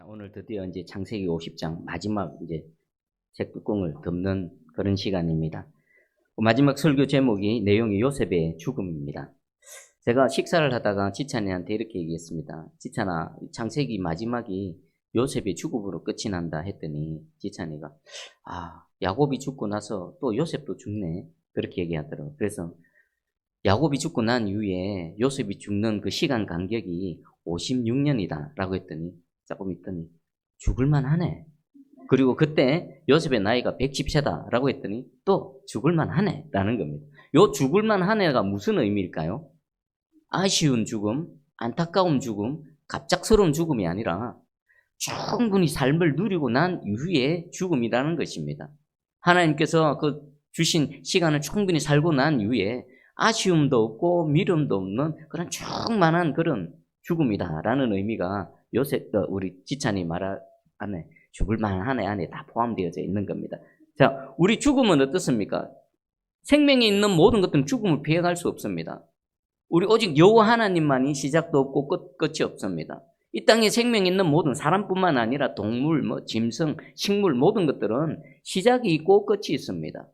자, 오늘 드디어 이제 창세기 50장 마지막 이제 책뚜껑을 덮는 그런 시간입니다. 마지막 설교 제목이 내용이 요셉의 죽음입니다. 제가 식사를 하다가 지찬이한테 이렇게 얘기했습니다. 지찬아, 창세기 마지막이 요셉의 죽음으로 끝이 난다 했더니 지찬이가 야곱이 죽고 나서 또 요셉도 죽네 그렇게 얘기하더라고요. 그래서 야곱이 죽고 난 이후에 요셉이 죽는 그 시간 간격이 56년이다 라고 했더니 조금 있더니 죽을만 하네. 그리고 그때 요셉의 나이가 110세다 라고 했더니 또 죽을만 하네 라는 겁니다. 요 죽을만 하네가 무슨 의미일까요? 아쉬운 죽음, 안타까운 죽음, 갑작스러운 죽음이 아니라 충분히 삶을 누리고 난 이후의 죽음이라는 것입니다. 하나님께서 그 주신 시간을 충분히 살고 난 이후에 아쉬움도 없고 미움도 없는 그런 충만한 그런 죽음이다라는 의미가 요셉, 우리 지찬이 말 안에 죽을만 하네 안에 다 포함되어져 있는 겁니다. 자, 우리 죽음은 어떻습니까? 생명이 있는 모든 것들은 죽음을 피해갈 수 없습니다. 우리 오직 여호와 하나님만이 시작도 없고 끝이 없습니다. 이 땅에 생명 있는 모든 사람뿐만 아니라 동물, 짐승, 식물 모든 것들은 시작이 있고 끝이 있습니다.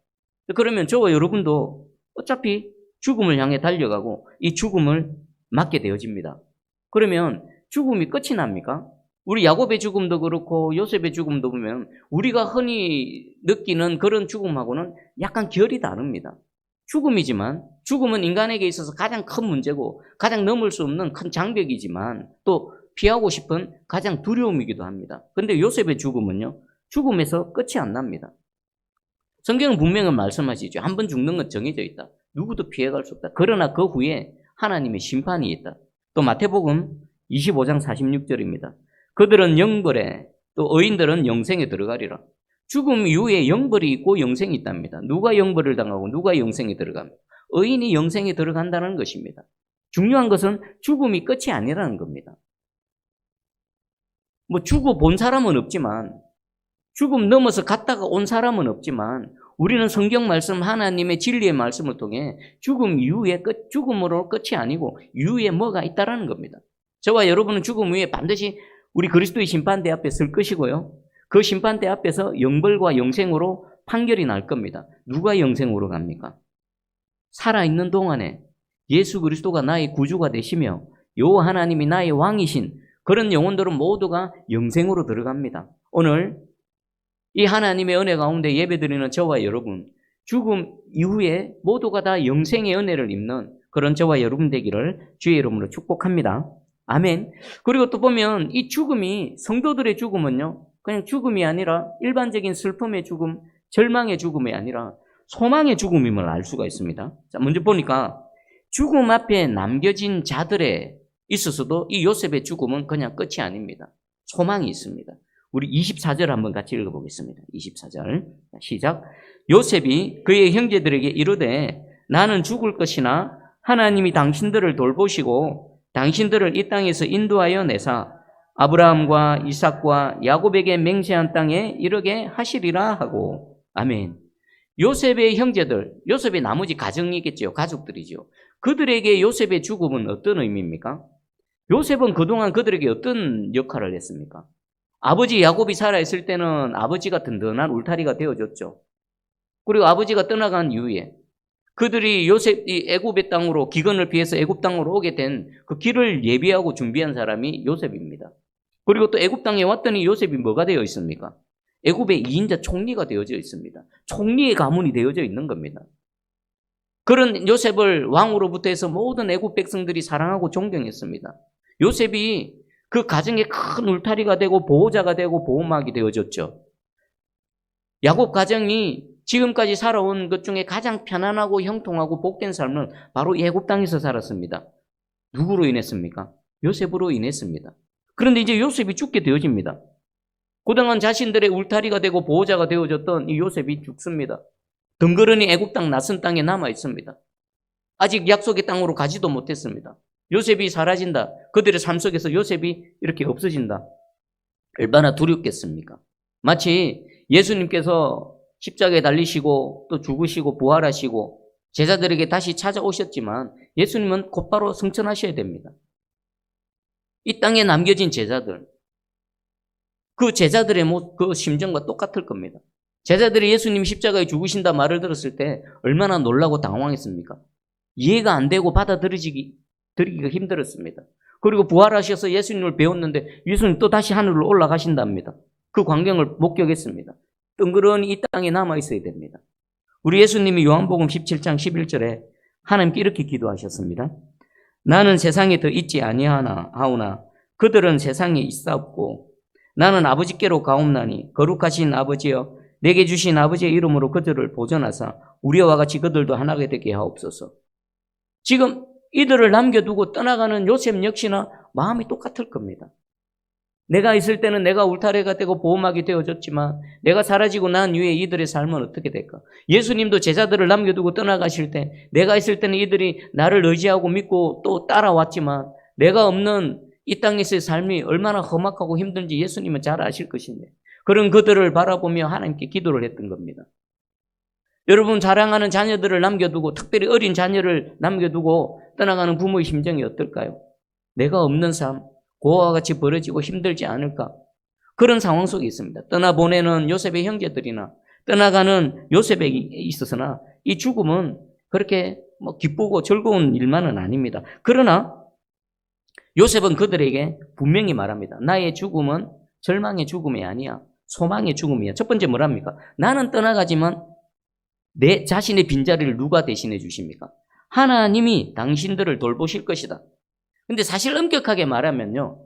그러면 저와 여러분도 어차피 죽음을 향해 달려가고 이 죽음을 맞게 되어집니다. 그러면 죽음이 끝이 납니까? 우리 야곱의 죽음도 그렇고 요셉의 죽음도 보면 우리가 흔히 느끼는 그런 죽음하고는 약간 결이 다릅니다. 죽음이지만 죽음은 인간에게 있어서 가장 큰 문제고 가장 넘을 수 없는 큰 장벽이지만 또 피하고 싶은 가장 두려움이기도 합니다. 그런데 요셉의 죽음은요, 죽음에서 끝이 안 납니다. 성경은 분명히 말씀하시죠. 한 번 죽는 건 정해져 있다. 누구도 피해갈 수 없다. 그러나 그 후에 하나님의 심판이 있다. 또 마태복음 25장 46절입니다. 그들은 영벌에 또 의인들은 영생에 들어가리라. 죽음 이후에 영벌이 있고 영생이 있답니다. 누가 영벌을 당하고 누가 영생에 들어갑니까? 의인이 영생에 들어간다는 것입니다. 중요한 것은 죽음이 끝이 아니라는 겁니다. 죽어 본 사람은 없지만 죽음 넘어서 갔다가 온 사람은 없지만 우리는 성경 말씀 하나님의 진리의 말씀을 통해 죽음 이후에 죽음으로 끝이 아니고 이후에 뭐가 있다라는 겁니다. 저와 여러분은 죽음 후에 반드시 우리 그리스도의 심판대 앞에 설 것이고요. 그 심판대 앞에서 영벌과 영생으로 판결이 날 겁니다. 누가 영생으로 갑니까? 살아있는 동안에 예수 그리스도가 나의 구주가 되시며 여호와 하나님이 나의 왕이신 그런 영혼들은 모두가 영생으로 들어갑니다. 오늘 이 하나님의 은혜 가운데 예배드리는 저와 여러분, 죽음 이후에 모두가 다 영생의 은혜를 입는 그런 저와 여러분 되기를 주의 이름으로 축복합니다. 아멘. 그리고 또 보면 이 죽음이, 성도들의 죽음은요, 그냥 죽음이 아니라 일반적인 슬픔의 죽음, 절망의 죽음이 아니라 소망의 죽음임을 알 수가 있습니다. 자, 먼저 보니까 죽음 앞에 남겨진 자들에 있어서도 이 요셉의 죽음은 그냥 끝이 아닙니다. 소망이 있습니다. 우리 24절 한번 같이 읽어보겠습니다. 24절 시작. 요셉이 그의 형제들에게 이르되 나는 죽을 것이나 하나님이 당신들을 돌보시고 당신들을 이 땅에서 인도하여 내사 아브라함과 이삭과 야곱에게 맹세한 땅에 이르게 하시리라 하고. 아멘. 요셉의 형제들, 요셉의 나머지 가정이겠죠. 가족들이죠. 그들에게 요셉의 죽음은 어떤 의미입니까? 요셉은 그동안 그들에게 어떤 역할을 했습니까? 아버지 야곱이 살아있을 때는 아버지가 든든한 울타리가 되어줬죠. 그리고 아버지가 떠나간 이후에 그들이 요셉이 애굽의 땅으로 기근을 피해서 애굽 땅으로 오게 된 그 길을 예비하고 준비한 사람이 요셉입니다. 그리고 또 애굽 땅에 왔더니 요셉이 뭐가 되어 있습니까? 애굽의 2인자 총리가 되어져 있습니다. 총리의 가문이 되어져 있는 겁니다. 그런 요셉을 왕으로부터 해서 모든 애굽 백성들이 사랑하고 존경했습니다. 요셉이 그 가정에 큰 울타리가 되고 보호자가 되고 보호막이 되어졌죠. 야곱 가정이 지금까지 살아온 것 중에 가장 편안하고 형통하고 복된 삶은 바로 애굽 땅에서 살았습니다. 누구로 인했습니까? 요셉으로 인했습니다. 그런데 이제 요셉이 죽게 되어집니다. 그동안 자신들의 울타리가 되고 보호자가 되어졌던 이 요셉이 죽습니다. 덩그러니 애굽 땅 낯선 땅에 남아 있습니다. 아직 약속의 땅으로 가지도 못했습니다. 요셉이 사라진다. 그들의 삶 속에서 요셉이 이렇게 없어진다. 얼마나 두렵겠습니까? 마치 예수님께서 십자가에 달리시고 또 죽으시고 부활하시고 제자들에게 다시 찾아오셨지만 예수님은 곧바로 승천하셔야 됩니다. 이 땅에 남겨진 제자들, 그 제자들의 그 심정과 똑같을 겁니다. 제자들이 예수님 십자가에 죽으신다 말을 들었을 때 얼마나 놀라고 당황했습니까? 이해가 안 되고 드리기가 힘들었습니다. 그리고 부활하셔서 예수님을 배웠는데 예수님 또 다시 하늘로 올라가신답니다. 그 광경을 목격했습니다. 뜬그러니 이 땅에 남아있어야 됩니다. 우리 예수님이 요한복음 17장 11절에 하나님께 이렇게 기도하셨습니다. 나는 세상에 더 있지 아니하오나 그들은 세상에 있사옵고 나는 아버지께로 가옵나니 거룩하신 아버지여 내게 주신 아버지의 이름으로 그들을 보존하사 우리와 같이 그들도 하나가 되게 하옵소서. 지금 이들을 남겨두고 떠나가는 요셉 역시나 마음이 똑같을 겁니다. 내가 있을 때는 내가 울타리가 되고 보호막이 되어줬지만 내가 사라지고 난 이후에 이들의 삶은 어떻게 될까? 예수님도 제자들을 남겨두고 떠나가실 때 내가 있을 때는 이들이 나를 의지하고 믿고 또 따라왔지만 내가 없는 이 땅에서의 삶이 얼마나 험악하고 힘든지 예수님은 잘 아실 것인데 그런 그들을 바라보며 하나님께 기도를 했던 겁니다. 여러분 사랑하는 자녀들을 남겨두고 특별히 어린 자녀를 남겨두고 떠나가는 부모의 심정이 어떨까요? 내가 없는 삶, 고아와 같이 벌어지고 힘들지 않을까? 그런 상황 속에 있습니다. 떠나보내는 요셉의 형제들이나 떠나가는 요셉에 있어서나 이 죽음은 그렇게 기쁘고 즐거운 일만은 아닙니다. 그러나 요셉은 그들에게 분명히 말합니다. 나의 죽음은 절망의 죽음이 아니야. 소망의 죽음이야. 첫 번째 뭐랍니까? 나는 떠나가지만 내 자신의 빈자리를 누가 대신해 주십니까? 하나님이 당신들을 돌보실 것이다. 근데 사실 엄격하게 말하면요.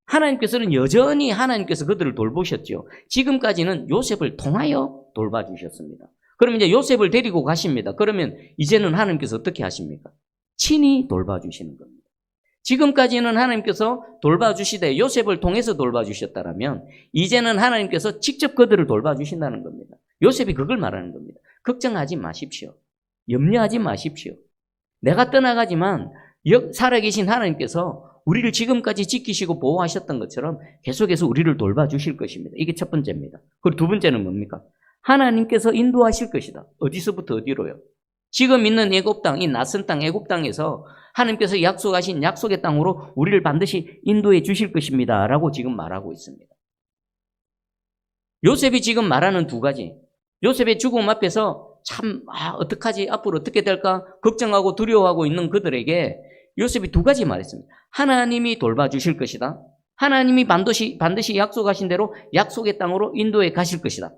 하나님께서는 여전히 하나님께서 그들을 돌보셨죠. 지금까지는 요셉을 통하여 돌봐주셨습니다. 그럼 이제 요셉을 데리고 가십니다. 그러면 이제는 하나님께서 어떻게 하십니까? 친히 돌봐주시는 겁니다. 지금까지는 하나님께서 돌봐주시되 요셉을 통해서 돌봐주셨다면 이제는 하나님께서 직접 그들을 돌봐주신다는 겁니다. 요셉이 그걸 말하는 겁니다. 걱정하지 마십시오. 염려하지 마십시오. 내가 떠나가지만 살아계신 하나님께서 우리를 지금까지 지키시고 보호하셨던 것처럼 계속해서 우리를 돌봐주실 것입니다. 이게 첫 번째입니다. 그리고 두 번째는 뭡니까? 하나님께서 인도하실 것이다. 어디서부터 어디로요? 지금 있는 애굽 땅, 이 낯선 땅 애굽 땅에서 하나님께서 약속하신 약속의 땅으로 우리를 반드시 인도해 주실 것입니다. 라고 지금 말하고 있습니다. 요셉이 지금 말하는 두 가지. 요셉의 죽음 앞에서 참 어떡하지? 앞으로 어떻게 될까? 걱정하고 두려워하고 있는 그들에게 요셉이 두 가지 말했습니다. 하나님이 돌봐주실 것이다. 하나님이 반드시 약속하신 대로 약속의 땅으로 인도해 가실 것이다.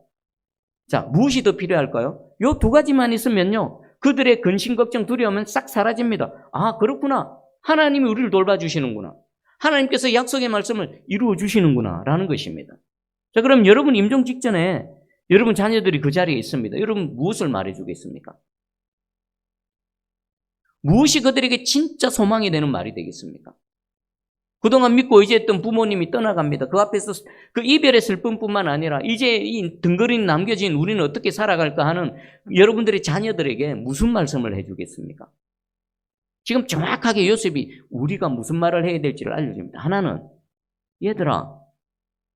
자, 무엇이 더 필요할까요? 요 두 가지만 있으면요. 그들의 근심, 걱정, 두려움은 싹 사라집니다. 아, 그렇구나. 하나님이 우리를 돌봐주시는구나. 하나님께서 약속의 말씀을 이루어 주시는구나. 라는 것입니다. 자, 그럼 여러분 임종 직전에 여러분 자녀들이 그 자리에 있습니다. 여러분 무엇을 말해주겠습니까? 무엇이 그들에게 진짜 소망이 되는 말이 되겠습니까? 그동안 믿고 의지했던 부모님이 떠나갑니다. 그 앞에서 그 이별의 슬픔뿐만 아니라 이제 이 덩그러니 남겨진 우리는 어떻게 살아갈까 하는 여러분들의 자녀들에게 무슨 말씀을 해주겠습니까? 지금 정확하게 요셉이 우리가 무슨 말을 해야 될지를 알려줍니다. 하나는 얘들아,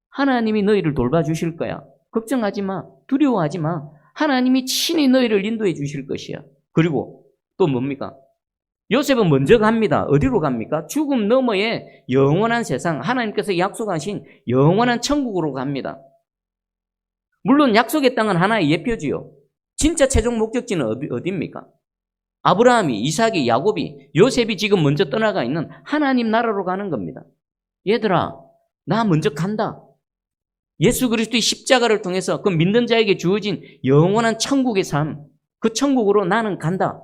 하나님이 너희를 돌봐주실 거야. 걱정하지 마. 두려워하지 마. 하나님이 친히 너희를 인도해 주실 것이야. 그리고 또 뭡니까? 요셉은 먼저 갑니다. 어디로 갑니까? 죽음 너머의 영원한 세상, 하나님께서 약속하신 영원한 천국으로 갑니다. 물론 약속의 땅은 하나의 예표지요. 진짜 최종 목적지는 어디입니까? 아브라함이, 이삭이, 야곱이, 요셉이 지금 먼저 떠나가 있는 하나님 나라로 가는 겁니다. 얘들아, 나 먼저 간다. 예수 그리스도의 십자가를 통해서 그 믿는 자에게 주어진 영원한 천국의 삶, 그 천국으로 나는 간다.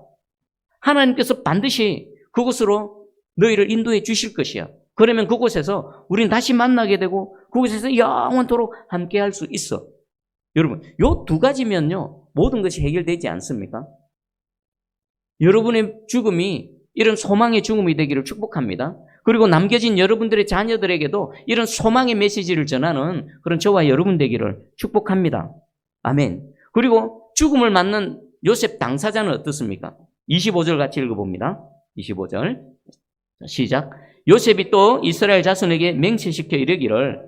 하나님께서 반드시 그곳으로 너희를 인도해 주실 것이야. 그러면 그곳에서 우리는 다시 만나게 되고 그곳에서 영원토록 함께할 수 있어. 여러분, 요 두 가지면요 모든 것이 해결되지 않습니까? 여러분의 죽음이 이런 소망의 죽음이 되기를 축복합니다. 그리고 남겨진 여러분들의 자녀들에게도 이런 소망의 메시지를 전하는 그런 저와 여러분 되기를 축복합니다. 아멘. 그리고 죽음을 맞는 요셉 당사자는 어떻습니까? 25절 같이 읽어봅니다. 25절 시작. 요셉이 또 이스라엘 자손에게 맹세시켜 이르기를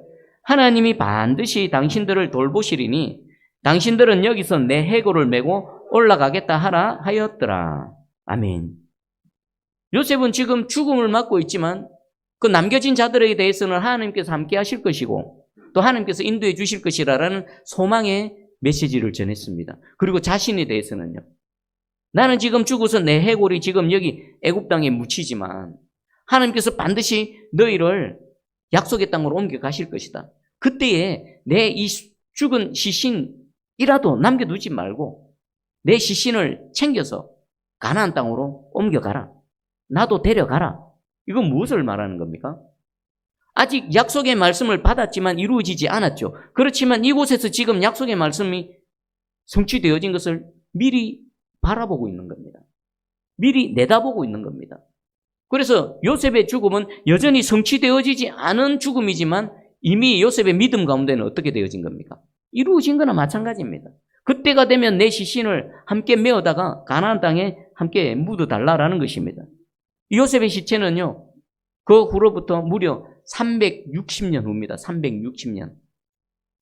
하나님이 반드시 당신들을 돌보시리니 당신들은 여기서 내 해골을 메고 올라가겠다 하라 하였더라. 아멘. 요셉은 지금 죽음을 맞고 있지만 그 남겨진 자들에 대해서는 하나님께서 함께 하실 것이고 또 하나님께서 인도해 주실 것이라는 소망의 메시지를 전했습니다. 그리고 자신에 대해서는요. 나는 지금 죽어서 내 해골이 지금 여기 애굽 땅에 묻히지만 하나님께서 반드시 너희를 약속의 땅으로 옮겨가실 것이다. 그때에 내 이 죽은 시신이라도 남겨두지 말고 내 시신을 챙겨서 가나안 땅으로 옮겨가라. 나도 데려가라. 이건 무엇을 말하는 겁니까? 아직 약속의 말씀을 받았지만 이루어지지 않았죠. 그렇지만 이곳에서 지금 약속의 말씀이 성취되어진 것을 미리 바라보고 있는 겁니다. 미리 내다보고 있는 겁니다. 그래서 요셉의 죽음은 여전히 성취되어지지 않은 죽음이지만 이미 요셉의 믿음 가운데는 어떻게 되어진 겁니까? 이루어진 거나 마찬가지입니다. 그때가 되면 내 시신을 함께 메어다가 가나안 땅에 함께 묻어달라라는 것입니다. 요셉의 시체는요, 그 후로부터 무려 360년 후입니다. 360년.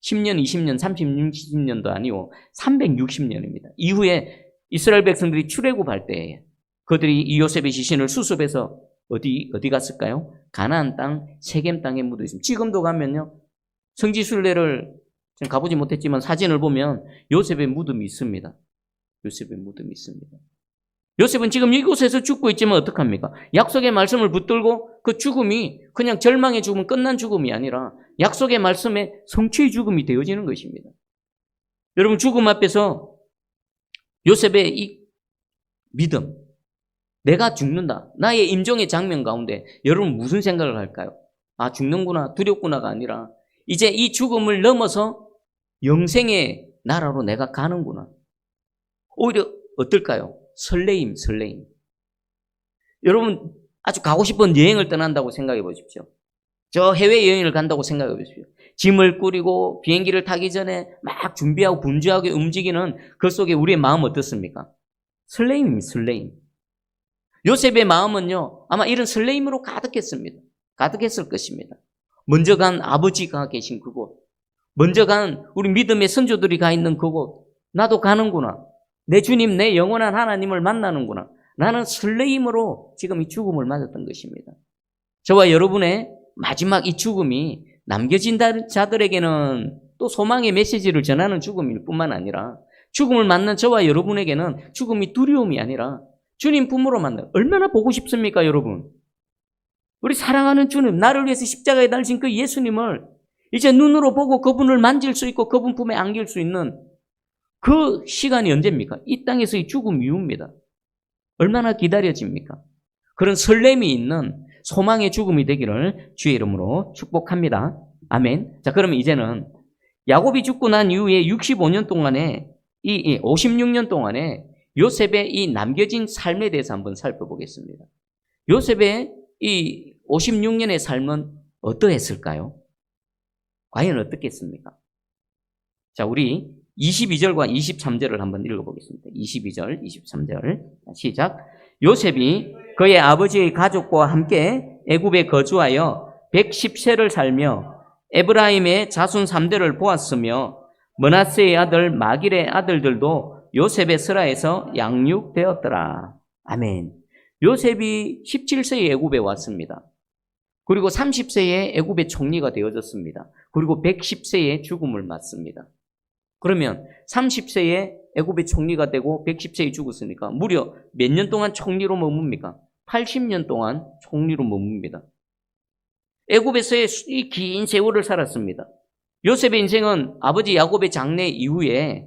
10년, 20년, 30년, 60년도 아니고 360년입니다. 이후에 이스라엘 백성들이 출애굽할 때 그들이 이 요셉의 시신을 수습해서 어디 갔을까요? 가나안 땅, 세겜 땅에 묻어 있습니다. 지금도 가면요, 성지순례를 가보지 못했지만 사진을 보면 요셉의 무덤이 있습니다. 요셉의 무덤이 있습니다. 요셉은 지금 이곳에서 죽고 있지만 어떡합니까? 약속의 말씀을 붙들고 그 죽음이 그냥 절망의 죽음, 끝난 죽음이 아니라 약속의 말씀에 성취의 죽음이 되어지는 것입니다. 여러분, 죽음 앞에서 요셉의 이 믿음, 내가 죽는다, 나의 임종의 장면 가운데 여러분 무슨 생각을 할까요? 아, 죽는구나, 두렵구나가 아니라 이제 이 죽음을 넘어서 영생의 나라로 내가 가는구나. 오히려 어떨까요? 설레임. 여러분, 아주 가고 싶은 여행을 떠난다고 생각해 보십시오. 저 해외여행을 간다고 생각해 보십시오. 짐을 꾸리고 비행기를 타기 전에 막 준비하고 분주하게 움직이는 그 속에 우리의 마음 어떻습니까? 설레임입니다. 설레임. 요셉의 마음은요, 아마 이런 설레임으로 가득했습니다. 가득했을 것입니다. 먼저 간 아버지가 계신 그곳, 먼저 간 우리 믿음의 선조들이 가 있는 그곳, 나도 가는구나. 내 주님, 내 영원한 하나님을 만나는구나. 나는 설레임으로 지금 이 죽음을 맞았던 것입니다. 저와 여러분의 마지막 이 죽음이 남겨진 자들에게는 또 소망의 메시지를 전하는 죽음일 뿐만 아니라 죽음을 맞는 저와 여러분에게는 죽음이 두려움이 아니라 주님 품으로 만나. 얼마나 보고 싶습니까, 여러분? 우리 사랑하는 주님, 나를 위해서 십자가에 달리신 그 예수님을 이제 눈으로 보고 그분을 만질 수 있고 그분 품에 안길 수 있는 그 시간이 언제입니까? 이 땅에서의 죽음 이후입니다. 얼마나 기다려집니까? 그런 설렘이 있는 소망의 죽음이 되기를 주의 이름으로 축복합니다. 아멘. 자, 그러면 이제는 야곱이 죽고 난 이후에 65년 동안에 56년 동안에 요셉의 이 남겨진 삶에 대해서 한번 살펴보겠습니다. 요셉의 이 56년의 삶은 어떠했을까요? 과연 어떻겠습니까? 자, 우리 22절과 23절을 한번 읽어보겠습니다. 22절, 23절 시작. 요셉이 그의 아버지의 가족과 함께 애굽에 거주하여 110세를 살며 에브라임의 자손 3대를 보았으며 므낫세의 아들 마길의 아들들도 요셉의 스라에서 양육되었더라. 아멘. 요셉이 17세에 애굽에 왔습니다. 그리고 30세에 애굽의 총리가 되어졌습니다. 그리고 110세에 죽음을 맞습니다. 그러면 30세에 애굽의 총리가 되고 110세에 죽었으니까 무려 몇 년 동안 총리로 머뭅니까? 80년 동안 총리로 머뭅니다. 애굽에서의 이 긴 세월을 살았습니다. 요셉의 인생은 아버지 야곱의 장례 이후에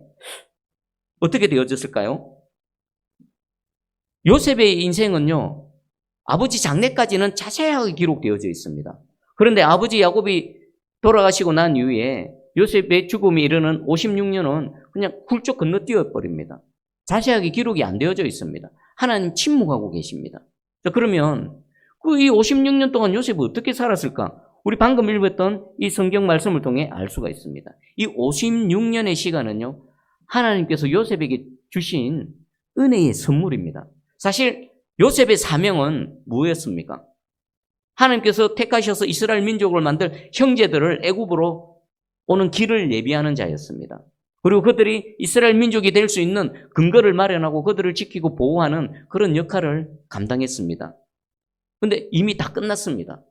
어떻게 되어졌을까요? 요셉의 인생은요, 아버지 장례까지는 자세하게 기록되어져 있습니다. 그런데 아버지 야곱이 돌아가시고 난 이후에 요셉의 죽음이 이르는 56년은 그냥 훌쩍 건너뛰어 버립니다. 자세하게 기록이 안 되어져 있습니다. 하나님 침묵하고 계십니다. 자, 그러면 이 56년 동안 요셉이 어떻게 살았을까? 우리 방금 읽었던 이 성경 말씀을 통해 알 수가 있습니다. 이 56년의 시간은요, 하나님께서 요셉에게 주신 은혜의 선물입니다. 사실 요셉의 사명은 무엇이었습니까? 하나님께서 택하셔서 이스라엘 민족을 만들 형제들을 애굽으로 오는 길을 예비하는 자였습니다. 그리고 그들이 이스라엘 민족이 될 수 있는 근거를 마련하고 그들을 지키고 보호하는 그런 역할을 감당했습니다. 그런데 이미 다 끝났습니다.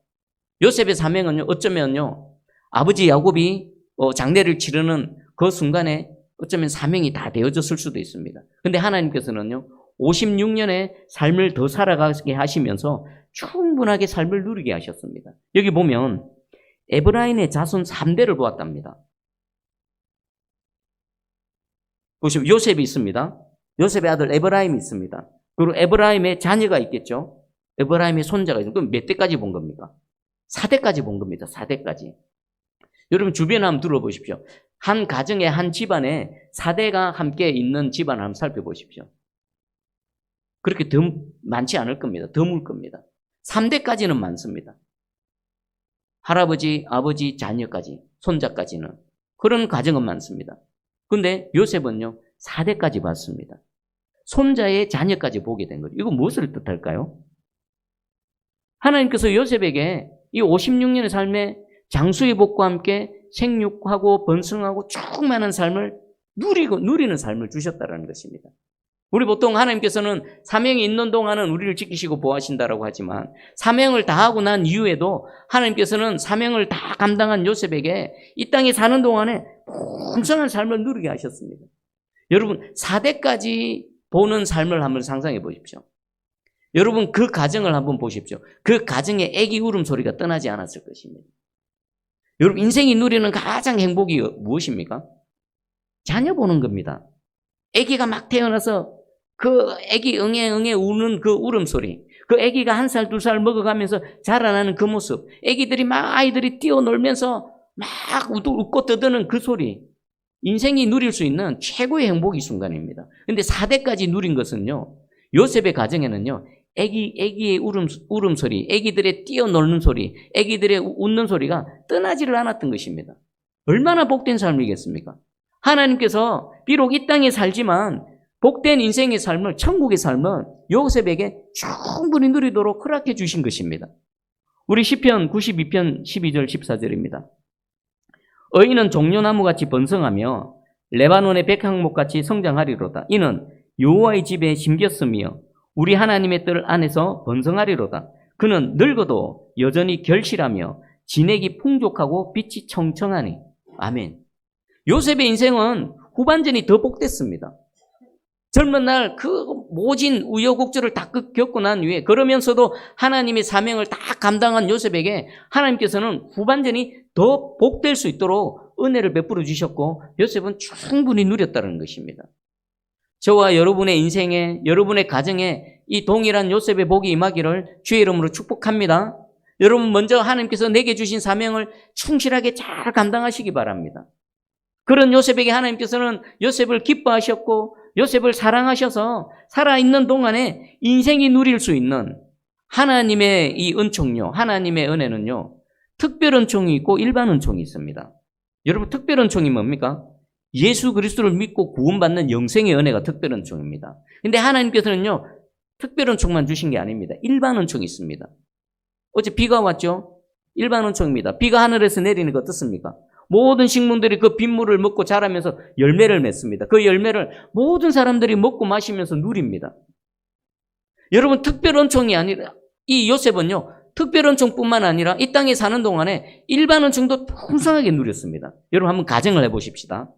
요셉의 사명은요, 어쩌면요, 아버지 야곱이 장례를 치르는 그 순간에 어쩌면 사명이 다 되어졌을 수도 있습니다. 근데 하나님께서는요, 56년의 삶을 더 살아가게 하시면서 충분하게 삶을 누리게 하셨습니다. 여기 보면 에브라임의 자손 3대를 보았답니다. 보시면 요셉이 있습니다. 요셉의 아들 에브라임이 있습니다. 그리고 에브라임의 자녀가 있겠죠. 에브라임의 손자가 있습니다. 그럼 몇 대까지 본 겁니까? 4대까지 본 겁니다. 4대까지. 여러분 주변에 한번 들어보십시오. 한 가정에 한 집안에 4대가 함께 있는 집안을 한번 살펴보십시오. 그렇게 더 많지 않을 겁니다. 드물 겁니다. 3대까지는 많습니다. 할아버지, 아버지, 자녀까지, 손자까지는. 그런 가정은 많습니다. 근데 요셉은요, 4대까지 봤습니다. 손자의 자녀까지 보게 된 거죠. 이거 무엇을 뜻할까요? 하나님께서 요셉에게 이 56년의 삶에 장수의 복과 함께 생육하고 번성하고 충만한 삶을 누리는 삶을 주셨다는 것입니다. 우리 보통 하나님께서는 사명이 있는 동안은 우리를 지키시고 보호하신다라고 하지만 사명을 다하고 난 이후에도 하나님께서는 사명을 다 감당한 요셉에게 이 땅에 사는 동안에 풍성한 삶을 누리게 하셨습니다. 여러분 4대까지 보는 삶을 한번 상상해 보십시오. 여러분 그 가정을 한번 보십시오. 그 가정에 애기 울음소리가 떠나지 않았을 것입니다. 여러분 인생이 누리는 가장 행복이 무엇입니까? 자녀 보는 겁니다. 아기가 막 태어나서 그 아기 응애 우는 그 울음소리, 그 아기가 1살, 2살 먹어가면서 자라나는 그 모습, 아이들이 뛰어놀면서 막 웃고 떠드는 그 소리, 인생이 누릴 수 있는 최고의 행복의 순간입니다. 근데 4대까지 누린 것은요, 요셉의 가정에는요, 아기의 울음소리, 아기들의 뛰어놀는 소리, 아기들의 웃는 소리가 떠나지를 않았던 것입니다. 얼마나 복된 삶이겠습니까? 하나님께서 비록 이 땅에 살지만 복된 인생의 삶을, 천국의 삶을 요셉에게 충분히 누리도록 허락해 주신 것입니다. 우리 시편 92편 12절 14절입니다. 의인은 종려나무같이 번성하며 레바논의 백향목같이 성장하리로다. 이는 여호와의 집에 심겼으며 우리 하나님의 뜰 안에서 번성하리로다. 그는 늙어도 여전히 결실하며 진액이 풍족하고 빛이 청청하니. 아멘. 요셉의 인생은 후반전이 더 복됐습니다. 젊은 날 그 모진 우여곡절을 다 겪고 난 후에 그러면서도 하나님의 사명을 다 감당한 요셉에게 하나님께서는 후반전이 더 복될 수 있도록 은혜를 베풀어 주셨고 요셉은 충분히 누렸다는 것입니다. 저와 여러분의 인생에, 여러분의 가정에 이 동일한 요셉의 복이 임하기를 주의 이름으로 축복합니다. 여러분 먼저 하나님께서 내게 주신 사명을 충실하게 잘 감당하시기 바랍니다. 그런 요셉에게 하나님께서는 요셉을 기뻐하셨고 요셉을 사랑하셔서 살아있는 동안에 인생이 누릴 수 있는 하나님의 이 은총요, 하나님의 은혜는요, 특별 은총이 있고 일반 은총이 있습니다. 여러분 특별 은총이 뭡니까? 예수 그리스도를 믿고 구원받는 영생의 은혜가 특별 은총입니다. 근데 하나님께서는요, 특별 은총만 주신 게 아닙니다. 일반 은총이 있습니다. 어제 비가 왔죠? 일반 은총입니다. 비가 하늘에서 내리는 거 어떻습니까? 모든 식물들이 그 빗물을 먹고 자라면서 열매를 맺습니다. 그 열매를 모든 사람들이 먹고 마시면서 누립니다. 여러분 특별 은총이 아니라 이 요셉은요, 특별 은총뿐만 아니라 이 땅에 사는 동안에 일반 은총도 풍성하게 누렸습니다. 여러분 한번 가정을 해보십시다.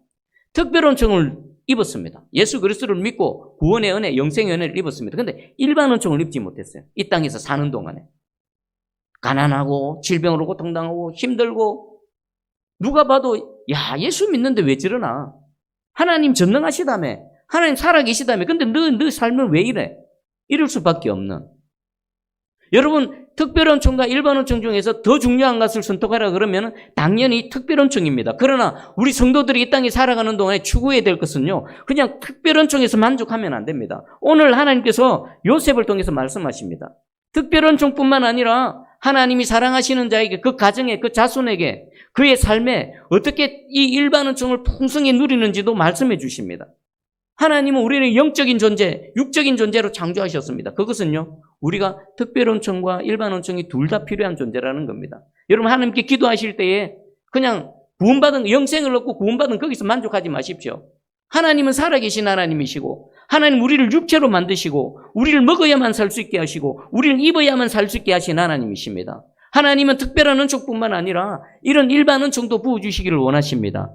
특별 은총을 입었습니다. 예수 그리스도를 믿고 구원의 은혜, 영생의 은혜를 입었습니다. 그런데 일반 은총을 입지 못했어요. 이 땅에서 사는 동안에. 가난하고 질병으로 고통당하고 힘들고 누가 봐도 야 예수 믿는데 왜 저러나? 하나님 전능하시다며, 하나님 살아계시다며, 근데 너 삶은 왜 이래? 이럴 수밖에 없는. 여러분 특별은총과 일반은총 중에서 더 중요한 것을 선택하라 그러면 당연히 특별은총입니다. 그러나 우리 성도들이 이 땅에 살아가는 동안에 추구해야 될 것은요, 그냥 특별은총에서 만족하면 안 됩니다. 오늘 하나님께서 요셉을 통해서 말씀하십니다. 특별은총뿐만 아니라 하나님이 사랑하시는 자에게, 그 가정에, 그 자손에게, 그의 삶에 어떻게 이 일반은총을 풍성히 누리는지도 말씀해 주십니다. 하나님은 우리를 영적인 존재, 육적인 존재로 창조하셨습니다. 그것은요, 우리가 특별은총과 일반은총이 둘 다 필요한 존재라는 겁니다. 여러분 하나님께 기도하실 때에 그냥 구원받은, 영생을 얻고 구원받은 거기서 만족하지 마십시오. 하나님은 살아계신 하나님이시고, 하나님 우리를 육체로 만드시고, 우리를 먹어야만 살 수 있게 하시고, 우리를 입어야만 살 수 있게 하신 하나님이십니다. 하나님은 특별한 은총뿐만 아니라 이런 일반 은총도 부어주시기를 원하십니다.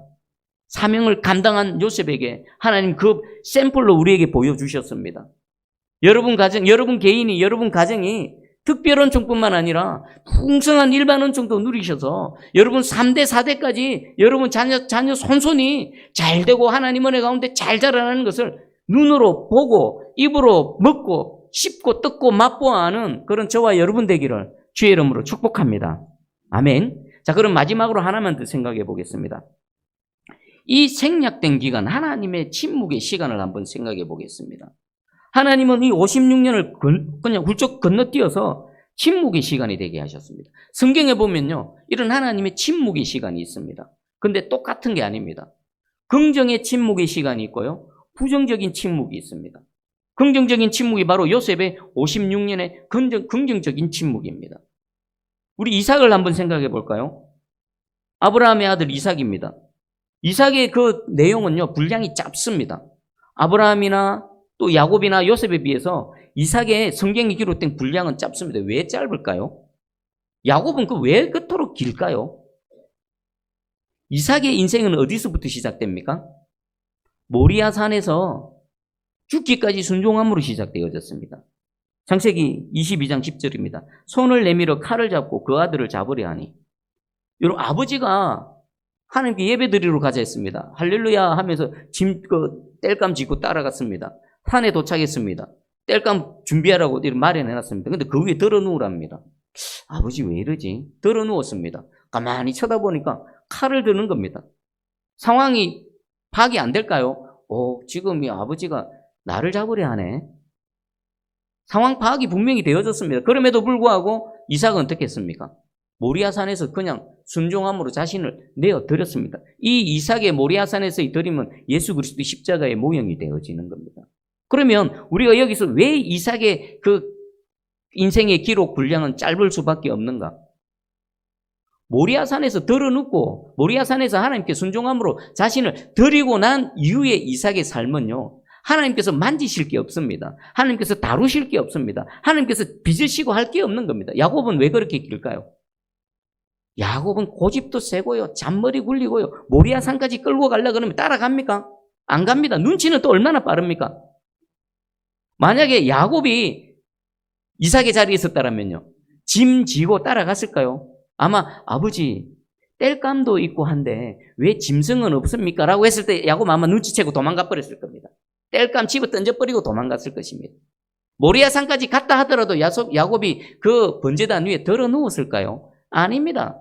사명을 감당한 요셉에게 하나님 그 샘플로 우리에게 보여주셨습니다. 여러분 가정, 여러분 개인이, 여러분 가정이 특별 은총뿐만 아니라 풍성한 일반 은총도 누리셔서 여러분 3대, 4대까지 여러분 자녀 손손이 잘 되고 하나님 은혜 가운데 잘 자라나는 것을 눈으로 보고 입으로 먹고 씹고 뜯고 맛보아하는 그런 저와 여러분 되기를 주의 이름으로 축복합니다. 아멘. 자, 그럼 마지막으로 하나만 더 생각해 보겠습니다. 이 생략된 기간, 하나님의 침묵의 시간을 한번 생각해 보겠습니다. 하나님은 이 56년을 그냥 훌쩍 건너뛰어서 침묵의 시간이 되게 하셨습니다. 성경에 보면요, 이런 하나님의 침묵의 시간이 있습니다. 근데 똑같은 게 아닙니다. 긍정의 침묵의 시간이 있고요, 부정적인 침묵이 있습니다. 긍정적인 침묵이 바로 요셉의 56년의 긍정적인 침묵입니다. 우리 이삭을 한번 생각해 볼까요? 아브라함의 아들 이삭입니다. 이삭의 그 내용은요, 분량이 짧습니다. 아브라함이나 또 야곱이나 요셉에 비해서 이삭의 성경에 기록된 분량은 짧습니다. 왜 짧을까요? 야곱은 왜 그토록 길까요? 이삭의 인생은 어디서부터 시작됩니까? 모리아 산에서 죽기까지 순종함으로 시작되어졌습니다. 창세기 22장 10절입니다. 손을 내밀어 칼을 잡고 그 아들을 잡으려 하니. 여러분, 아버지가 하나님께 예배 드리러 가자 했습니다. 할렐루야 하면서 땔감 짚고 따라갔습니다. 산에 도착했습니다. 땔감 준비하라고 마련해놨습니다. 근데 그 위에 들어 누우랍니다. 아버지 왜 이러지? 들어 누웠습니다. 가만히 쳐다보니까 칼을 드는 겁니다. 상황이 파악이 안 될까요? 지금 이 아버지가 나를 잡으려 하네. 상황 파악이 분명히 되어졌습니다. 그럼에도 불구하고 이삭은 어떻게 했습니까? 모리아산에서 그냥 순종함으로 자신을 내어드렸습니다. 이 이삭의 모리아산에서의 드림은 예수 그리스도의 십자가의 모형이 되어지는 겁니다. 그러면 우리가 여기서 왜 이삭의 그 인생의 기록 분량은 짧을 수밖에 없는가? 모리아산에서 들어눕고 모리아산에서 하나님께 순종함으로 자신을 드리고 난 이후에 이삭의 삶은요, 하나님께서 만지실 게 없습니다. 하나님께서 다루실 게 없습니다. 하나님께서 빚으시고 할 게 없는 겁니다. 야곱은 왜 그렇게 길까요? 야곱은 고집도 세고요, 잔머리 굴리고요, 모리아산까지 끌고 가려고 그러면 따라갑니까? 안 갑니다. 눈치는 또 얼마나 빠릅니까? 만약에 야곱이 이삭의 자리에 있었다면요, 짐 지고 따라갔을까요? 아마 아버지 땔감도 있고 한데 왜 짐승은 없습니까? 라고 했을 때 야곱 아마 눈치채고 도망가 버렸을 겁니다. 땔감 집어 던져버리고 도망갔을 것입니다. 모리아산까지 갔다 하더라도 야곱이 그 번제단 위에 들어 누웠을까요? 아닙니다.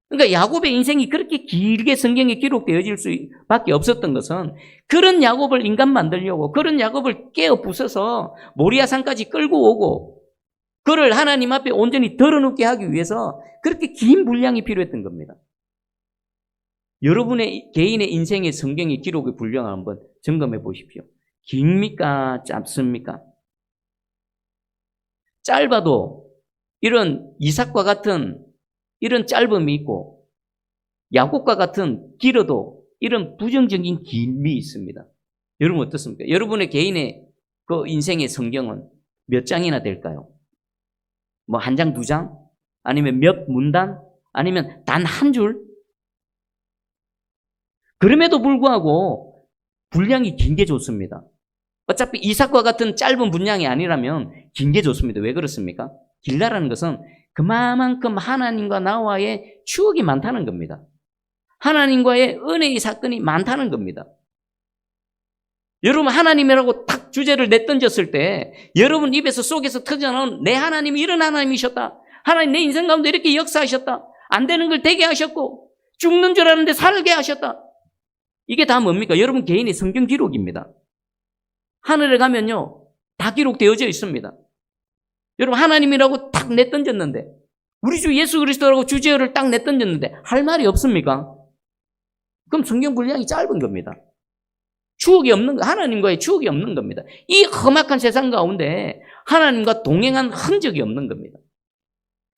그러니까 야곱의 인생이 그렇게 길게 성경에 기록되어질 수밖에 없었던 것은 그런 야곱을 인간 만들려고, 그런 야곱을 깨어 부숴서 모리아산까지 끌고 오고 그를 하나님 앞에 온전히 드러눕게 하기 위해서 그렇게 긴 분량이 필요했던 겁니다. 여러분의 개인의 인생의 성경의 기록의 분량을 한번 점검해 보십시오. 깁니까? 짧습니까? 짧아도 이런 이삭과 같은 이런 짧음이 있고, 야곱과 같은 길어도 이런 부정적인 길이 있습니다. 여러분 어떻습니까? 여러분의 개인의 그 인생의 성경은 몇 장이나 될까요? 뭐 한 장, 두 장? 아니면 몇 문단? 아니면 단 한 줄? 그럼에도 불구하고 분량이 긴 게 좋습니다. 어차피 이삭과 같은 짧은 분량이 아니라면 긴 게 좋습니다. 왜 그렇습니까? 길다라는 것은 그만큼 하나님과 나와의 추억이 많다는 겁니다. 하나님과의 은혜의 사건이 많다는 겁니다. 여러분, 하나님이라고 탁 주제를 내던졌을 때 여러분 입에서 속에서 터져나온 내 하나님이 이런 하나님이셨다. 하나님 내 인생 가운데 이렇게 역사하셨다. 안 되는 걸 되게 하셨고 죽는 줄 알았는데 살게 하셨다. 이게 다 뭡니까? 여러분 개인의 성경 기록입니다. 하늘에 가면요, 다 기록되어져 있습니다. 여러분, 하나님이라고 딱 내던졌는데, 우리 주 예수 그리스도라고 주제어를 딱 내던졌는데 할 말이 없습니까? 그럼 성경 분량이 짧은 겁니다. 추억이 없는, 하나님과의 추억이 없는 겁니다. 이 험악한 세상 가운데 하나님과 동행한 흔적이 없는 겁니다.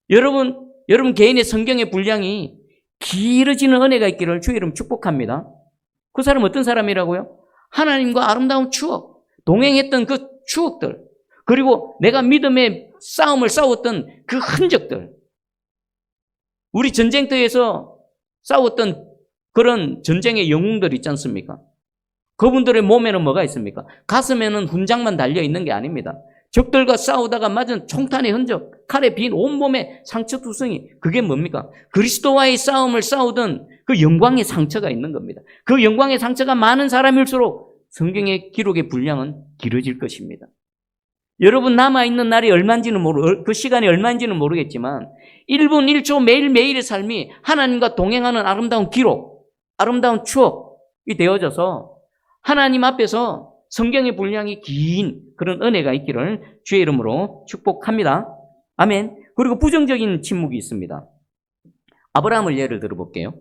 여러분 개인의 성경의 분량이 길어지는 은혜가 있기를 주의 이름 축복합니다. 그 사람 어떤 사람이라고요? 하나님과 아름다운 추억, 동행했던 그 추억들, 그리고 내가 믿음의 싸움을 싸웠던 그 흔적들, 우리 전쟁터에서 싸웠던 그런 전쟁의 영웅들 있지 않습니까? 그분들의 몸에는 뭐가 있습니까? 가슴에는 훈장만 달려 있는 게 아닙니다. 적들과 싸우다가 맞은 총탄의 흔적, 칼에 빈 온몸에 상처 투성이, 그게 뭡니까? 그리스도와의 싸움을 싸우던 그 영광의 상처가 있는 겁니다. 그 영광의 상처가 많은 사람일수록 성경의 기록의 분량은 길어질 것입니다. 여러분 남아있는 날이 얼마인지는 그 시간이 얼마인지는 모르겠지만 1분 1초 매일매일의 삶이 하나님과 동행하는 아름다운 기록, 아름다운 추억이 되어져서 하나님 앞에서 성경의 분량이 긴 그런 은혜가 있기를 주의 이름으로 축복합니다. 아멘. 그리고 부정적인 침묵이 있습니다. 아브라함을 예를 들어볼게요.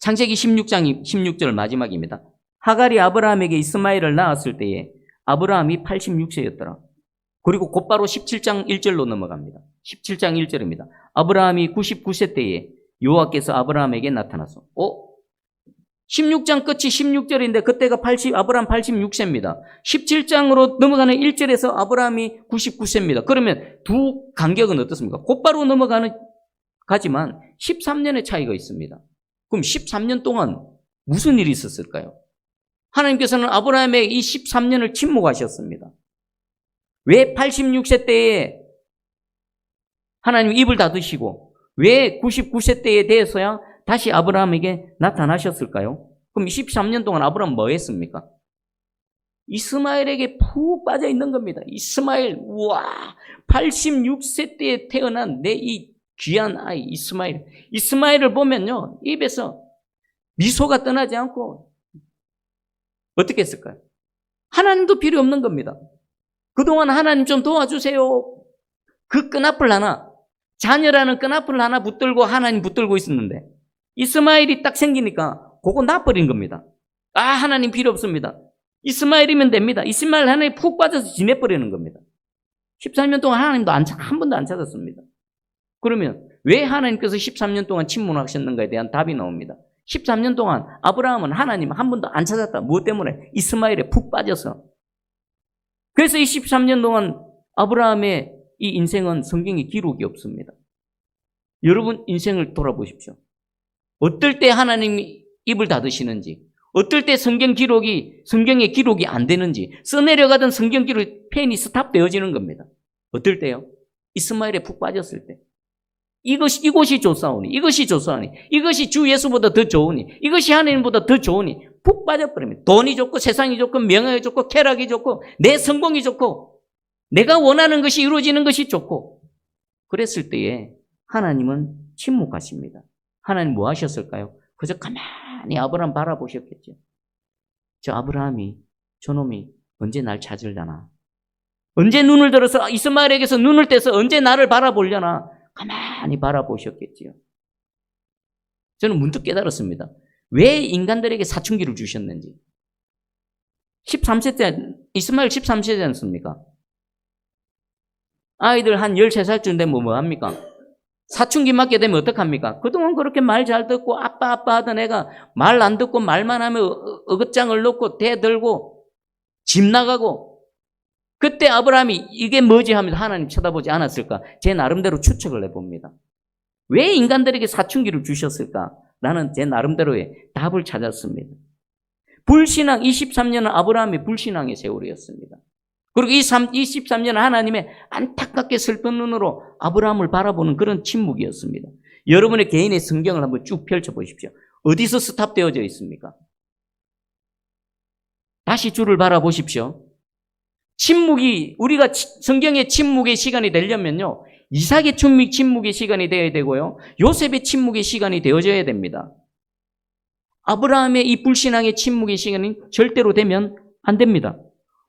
창세기 16장 16절 마지막입니다. 하갈이 아브라함에게 이스마엘을 낳았을 때에 아브라함이 86세였더라. 그리고 곧바로 17장 1절로 넘어갑니다. 17장 1절입니다. 아브라함이 99세 때에 여호와께서 아브라함에게 나타나서 16장 끝이 16절인데 그때가 아브라함 86세입니다. 17장으로 넘어가는 1절에서 아브라함이 99세입니다. 그러면 두 간격은 어떻습니까? 곧바로 가지만 13년의 차이가 있습니다. 그럼 13년 동안 무슨 일이 있었을까요? 하나님께서는 아브라함의 이 13년을 침묵하셨습니다. 왜 86세 때에 하나님 입을 닫으시고 왜 99세 때에 대해서야 다시 아브라함에게 나타나셨을까요? 그럼 13년 동안 아브라함은 뭐 했습니까? 이스마엘에게 푹 빠져 있는 겁니다. 이스마엘, 우와, 86세 때에 태어난 내 이 귀한 아이 이스마엘. 이스마엘을 보면요, 입에서 미소가 떠나지 않고 어떻게 했을까요? 하나님도 필요 없는 겁니다. 그동안 하나님 좀 도와주세요. 그 끈앞을 하나, 자녀라는 끈앞을 하나 붙들고 하나님 붙들고 있었는데 이스마엘이 딱 생기니까 그거 놔버린 겁니다. 하나님 필요 없습니다. 이스마엘이면 됩니다. 이스마엘 하나님에 푹 빠져서 지내버리는 겁니다. 13년 동안 하나님도 한 번도 안 찾았습니다. 그러면 왜 하나님께서 13년 동안 침묵하셨는가에 대한 답이 나옵니다. 13년 동안 아브라함은 하나님 한 번도 안 찾았다. 무엇 때문에? 이스마엘에 푹 빠져서. 그래서 이 13년 동안 아브라함의 이 인생은 성경에 기록이 없습니다. 여러분 인생을 돌아보십시오. 어떨 때 하나님이 입을 닫으시는지, 어떨 때 성경의 기록이 안 되는지, 써내려가던 성경 기록이 펜이 스탑되어지는 겁니다. 어떨 때요? 이스마엘에 푹 빠졌을 때. 이것이 좋사오니, 이것이 주 예수보다 더 좋으니, 이것이 하나님보다 더 좋으니, 푹 빠져버립니다. 돈이 좋고, 세상이 좋고, 명예가 좋고, 쾌락이 좋고, 내 성공이 좋고, 내가 원하는 것이 이루어지는 것이 좋고, 그랬을 때에 하나님은 침묵하십니다. 하나님 뭐 하셨을까요? 그저 가만히 아브라함 바라보셨겠죠. 저 아브라함이, 저놈이 언제 날 찾으려나? 언제 눈을 들어서 이스마엘에게서 눈을 떼서 언제 나를 바라보려나? 가만히 바라보셨겠지요. 저는 문득 깨달았습니다. 왜 인간들에게 사춘기를 주셨는지. 13세 때, 이스마엘 13세지 않습니까? 아이들 한 13살쯤 되면 뭐 합니까? 사춘기 맞게 되면 어떡합니까? 그동안 그렇게 말 잘 듣고 아빠 하던 애가 말 안 듣고 말만 하면 어긋장을 놓고 대들고 집 나가고 그때 아브라함이 이게 뭐지 하면서 하나님 쳐다보지 않았을까? 제 나름대로 추측을 해봅니다. 왜 인간들에게 사춘기를 주셨을까? 나는 제 나름대로의 답을 찾았습니다. 불신앙 23년은 아브라함의 불신앙의 세월이었습니다. 그리고 이 23년은 하나님의 안타깝게 슬픈 눈으로 아브라함을 바라보는 그런 침묵이었습니다. 여러분의 개인의 성경을 한번 쭉 펼쳐보십시오. 어디서 스탑되어져 있습니까? 다시 주를 바라보십시오. 우리가 성경의 침묵의 시간이 되려면요, 이삭의 침묵의 시간이 되어야 되고요, 요셉의 침묵의 시간이 되어져야 됩니다. 아브라함의 이 불신앙의 침묵의 시간이 절대로 되면 안 됩니다.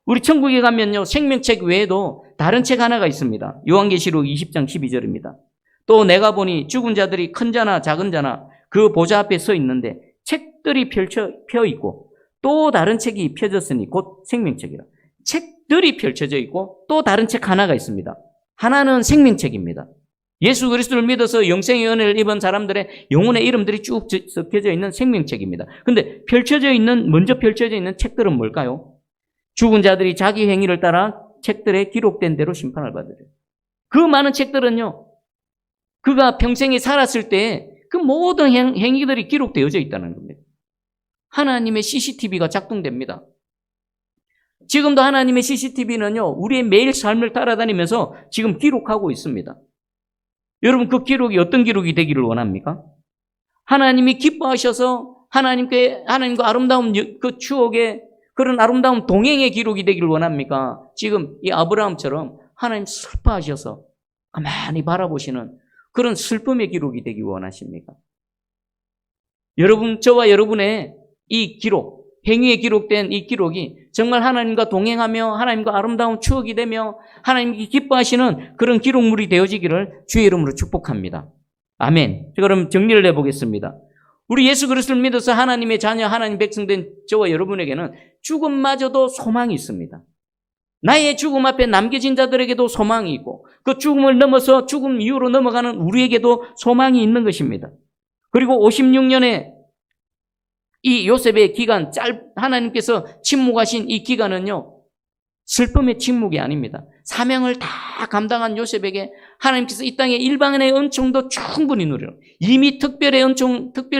우리 천국에 가면요, 생명책 외에도 다른 책 하나가 있습니다. 요한계시록 20장 12절입니다. 또 내가 보니 죽은 자들이 큰 자나 작은 자나 그 보좌 앞에 서 있는데 책들이 펴 있고 또 다른 책이 펴졌으니 곧 생명책이라. 책들이 펼쳐져 있고 또 다른 책 하나가 있습니다. 하나는 생명책입니다. 예수 그리스도를 믿어서 영생의 은혜를 입은 사람들의 영혼의 이름들이 쭉 적혀져 있는 생명책입니다. 근데 먼저 펼쳐져 있는 책들은 뭘까요? 죽은 자들이 자기 행위를 따라 책들에 기록된 대로 심판을 받으리라. 그 많은 책들은요, 그가 평생에 살았을 때 그 모든 행위들이 기록되어져 있다는 겁니다. 하나님의 CCTV가 작동됩니다. 지금도 하나님의 CCTV는요, 우리의 매일 삶을 따라다니면서 지금 기록하고 있습니다. 여러분, 그 기록이 어떤 기록이 되기를 원합니까? 하나님이 기뻐하셔서 하나님과 아름다운 그 추억의 그런 아름다운 동행의 기록이 되기를 원합니까? 지금 이 아브라함처럼 하나님 슬퍼하셔서 가만히 바라보시는 그런 슬픔의 기록이 되기 원하십니까? 여러분, 저와 여러분의 이 기록, 행위에 기록된 이 기록이 정말 하나님과 동행하며 하나님과 아름다운 추억이 되며 하나님이 기뻐하시는 그런 기록물이 되어지기를 주의 이름으로 축복합니다. 아멘. 그럼 정리를 해보겠습니다. 우리 예수 그리스도를 믿어서 하나님의 자녀, 하나님 백성된 저와 여러분에게는 죽음마저도 소망이 있습니다. 나의 죽음 앞에 남겨진 자들에게도 소망이 있고 그 죽음을 넘어서 죽음 이후로 넘어가는 우리에게도 소망이 있는 것입니다. 그리고 56년의 이 요셉의 기간, 하나님께서 침묵하신 이 기간은요, 슬픔의 침묵이 아닙니다. 사명을 다 감당한 요셉에게 하나님께서 이 땅의 일반의 은총도 충분히 누려 이미 특별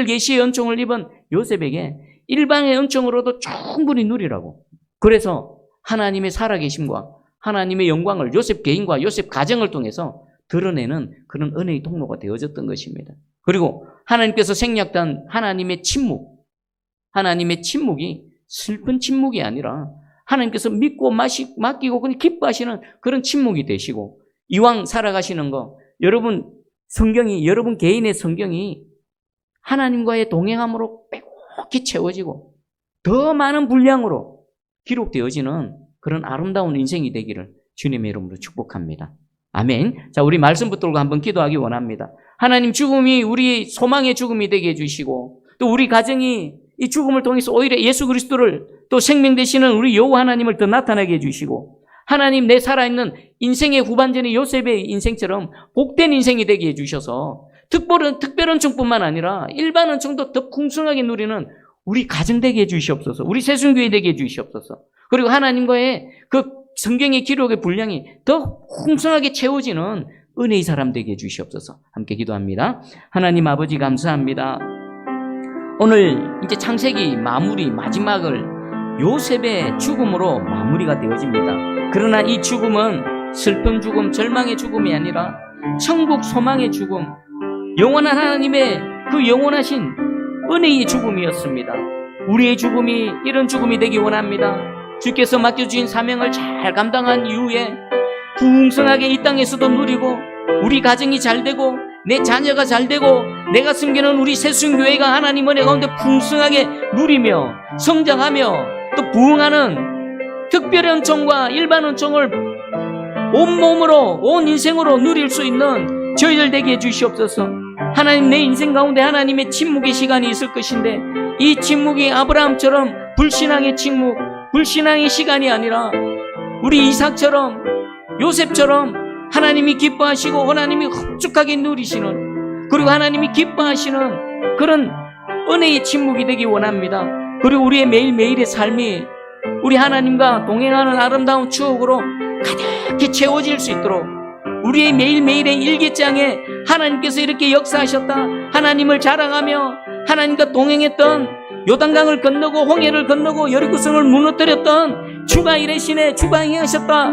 계시의 은총을 입은 요셉에게 일반의 은총으로도 충분히 누리라고. 그래서 하나님의 살아계심과 하나님의 영광을 요셉 개인과 요셉 가정을 통해서 드러내는 그런 은혜의 통로가 되어졌던 것입니다. 그리고 하나님께서 생략한 하나님의 침묵이 슬픈 침묵이 아니라 하나님께서 믿고 맡기고 기뻐하시는 그런 침묵이 되시고 이왕 살아가시는 거, 여러분 개인의 성경이 하나님과의 동행함으로 빼곡히 채워지고 더 많은 분량으로 기록되어지는 그런 아름다운 인생이 되기를 주님의 이름으로 축복합니다. 아멘. 자, 우리 말씀 붙들고 한번 기도하기 원합니다. 하나님, 죽음이 우리 소망의 죽음이 되게 해주시고 또 우리 가정이 이 죽음을 통해서 오히려 예수 그리스도를 또 생명 되시는 우리 여호와 하나님을 더 나타나게 해주시고 하나님, 내 살아있는 인생의 후반전의 요셉의 인생처럼 복된 인생이 되게 해주셔서 특별 은총뿐만 아니라 일반 은총도 더 풍성하게 누리는 우리 가정 되게 해주시옵소서. 우리 새순교회 되게 해주시옵소서. 그리고 하나님과의 그 성경의 기록의 분량이 더 풍성하게 채워지는 은혜의 사람 되게 해주시옵소서. 함께 기도합니다. 하나님 아버지, 감사합니다. 오늘 이제 창세기 마지막을 요셉의 죽음으로 마무리가 되어집니다. 그러나 이 죽음은 슬픈 죽음, 절망의 죽음이 아니라 천국 소망의 죽음, 영원한 하나님의 그 영원하신 은혜의 죽음이었습니다. 우리의 죽음이 이런 죽음이 되기 원합니다. 주께서 맡겨주신 사명을 잘 감당한 이후에 풍성하게 이 땅에서도 누리고 우리 가정이 잘 되고 내 자녀가 잘 되고 내가 섬기는 우리 새순교회가 하나님 은혜 가운데 풍성하게 누리며 성장하며 또 부흥하는 특별한 은총과 일반 은총을 온몸으로 온 인생으로 누릴 수 있는 저희들 되게 해주시옵소서. 하나님, 내 인생 가운데 하나님의 침묵의 시간이 있을 것인데 이 침묵이 아브라함처럼 불신앙의 침묵, 불신앙의 시간이 아니라 우리 이삭처럼 요셉처럼 하나님이 기뻐하시고 하나님이 흡족하게 누리시는, 그리고 하나님이 기뻐하시는 그런 은혜의 침묵이 되기 원합니다. 그리고 우리의 매일매일의 삶이 우리 하나님과 동행하는 아름다운 추억으로 가득히 채워질 수 있도록 우리의 매일매일의 일기장에 하나님께서 이렇게 역사하셨다, 하나님을 자랑하며 하나님과 동행했던, 요단강을 건너고 홍해를 건너고 여리고성을 무너뜨렸던 주가 이레신의 주가 행하셨다,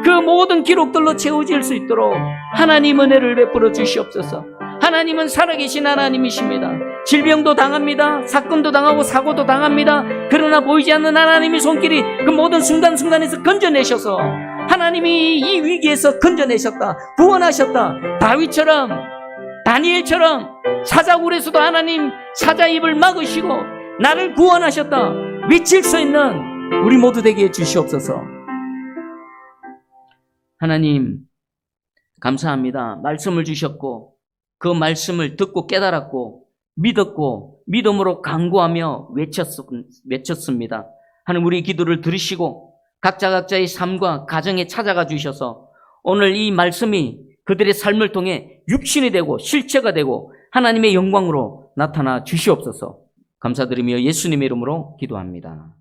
그 모든 기록들로 채워질 수 있도록 하나님 은혜를 베풀어 주시옵소서. 하나님은 살아계신 하나님이십니다. 질병도 당합니다. 사건도 당하고 사고도 당합니다. 그러나 보이지 않는 하나님의 손길이 그 모든 순간순간에서 건져내셔서 하나님이 이 위기에서 건져내셨다, 구원하셨다. 다윗처럼, 다니엘처럼 사자굴에서도 하나님 사자 입을 막으시고 나를 구원하셨다 외칠 수 있는 우리 모두 되게 해주시옵소서. 하나님 감사합니다. 말씀을 주셨고 그 말씀을 듣고 깨달았고 믿었고 믿음으로 간구하며 외쳤습니다. 하나님, 우리 기도를 들으시고 각자의 삶과 가정에 찾아가 주셔서 오늘 이 말씀이 그들의 삶을 통해 육신이 되고 실체가 되고 하나님의 영광으로 나타나 주시옵소서. 감사드리며 예수님의 이름으로 기도합니다.